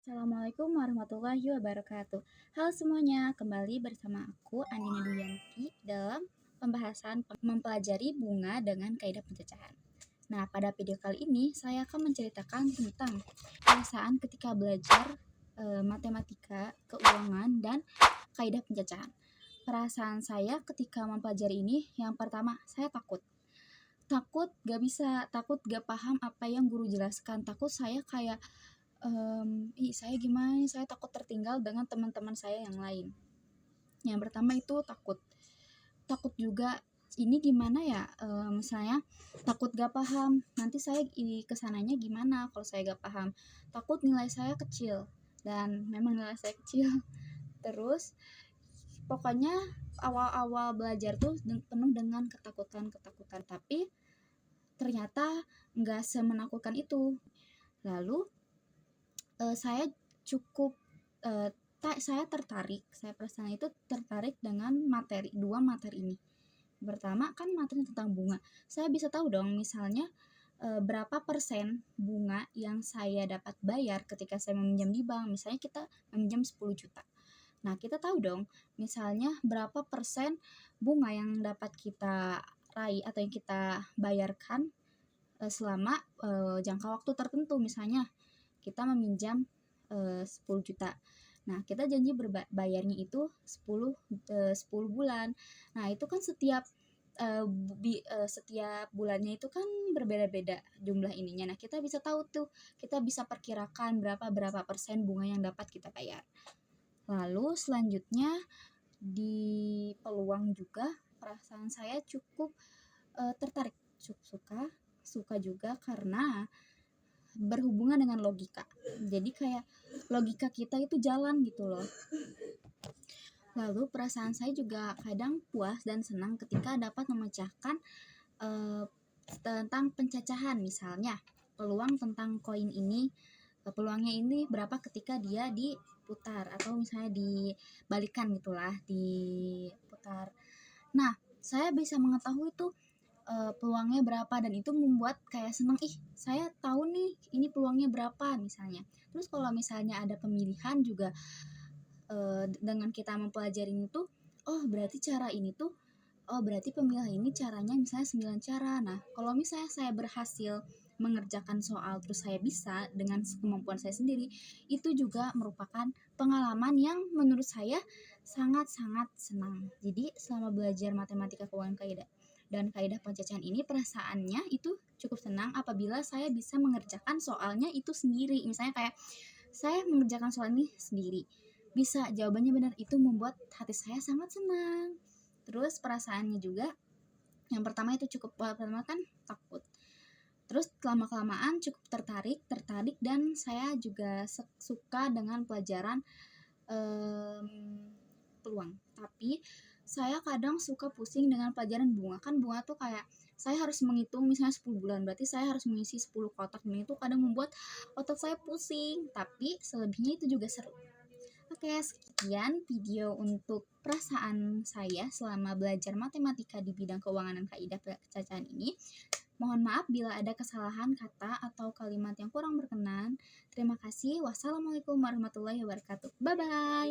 Assalamualaikum warahmatullahi wabarakatuh. Halo semuanya, kembali bersama aku Andina Duyanti dalam pembahasan mempelajari bunga dengan kaidah pencacahan. Nah, pada video kali ini saya akan menceritakan tentang perasaan ketika belajar matematika, keuangan, dan kaidah pencacahan. Perasaan saya ketika mempelajari ini, yang pertama, saya takut. Takut gak bisa, takut gak paham apa yang guru jelaskan, takut saya kayak saya gimana nih, saya takut tertinggal dengan teman-teman saya yang lain. Yang pertama itu takut juga ini gimana ya, misalnya takut gak paham, nanti saya kesananya gimana kalau saya gak paham, takut nilai saya kecil, dan memang nilai saya kecil. Terus pokoknya awal-awal belajar tuh penuh dengan ketakutan, tapi ternyata nggak semenakutkan itu. Lalu saya cukup saya perasaan itu tertarik dengan dua materi ini. Pertama kan materi tentang bunga, saya bisa tahu dong misalnya berapa persen bunga yang saya dapat bayar ketika saya meminjam di bank. Misalnya kita meminjam 10 juta, nah kita tahu dong misalnya berapa persen bunga yang dapat kita raih atau yang kita bayarkan selama jangka waktu tertentu. Misalnya kita meminjam 10 juta. Nah, kita janji bayarnya itu 10 bulan. Nah, itu kan setiap bulannya itu kan berbeda-beda jumlah ininya. Nah, kita bisa tahu tuh, kita bisa perkirakan berapa persen bunga yang dapat kita bayar. Lalu selanjutnya di peluang juga, perasaan saya cukup tertarik, suka juga karena berhubungan dengan logika. Jadi kayak logika kita itu jalan gitu loh. Lalu perasaan saya juga kadang puas dan senang ketika dapat memecahkan tentang pencacahan. Misalnya peluang tentang koin ini, peluangnya ini berapa ketika dia diputar, atau misalnya dibalikan gitulah, diputar. Nah, saya bisa mengetahui tuh peluangnya berapa, dan itu membuat kayak senang, saya tahu nih ini peluangnya berapa misalnya. Terus kalau misalnya ada pemilihan juga, dengan kita mempelajari itu, berarti cara ini tuh, berarti pemilihan ini caranya misalnya 9 cara. Nah, kalau misalnya saya berhasil mengerjakan soal terus saya bisa dengan kemampuan saya sendiri, itu juga merupakan pengalaman yang menurut saya sangat-sangat senang. Jadi selama belajar matematika keuangan kaidah dan kaidah pencacahan ini, perasaannya itu cukup senang apabila saya bisa mengerjakan soalnya itu sendiri. Misalnya kayak saya mengerjakan soal ini sendiri, bisa jawabannya benar, itu membuat hati saya sangat senang. Terus perasaannya juga, yang pertama itu pertama kan takut. Terus lama-kelamaan cukup tertarik dan saya juga suka dengan pelajaran peluang. Tapi saya kadang suka pusing dengan pelajaran bunga. Kan bunga tuh kayak saya harus menghitung misalnya 10 bulan, berarti saya harus mengisi 10 kotak, dan itu kadang membuat otak saya pusing. Tapi selebihnya itu juga seru. Oke, sekian video untuk perasaan saya selama belajar matematika di bidang keuangan dan kaidah pencacahan ini. Mohon maaf bila ada kesalahan kata atau kalimat yang kurang berkenan. Terima kasih. Wassalamualaikum warahmatullahi wabarakatuh. Bye-bye.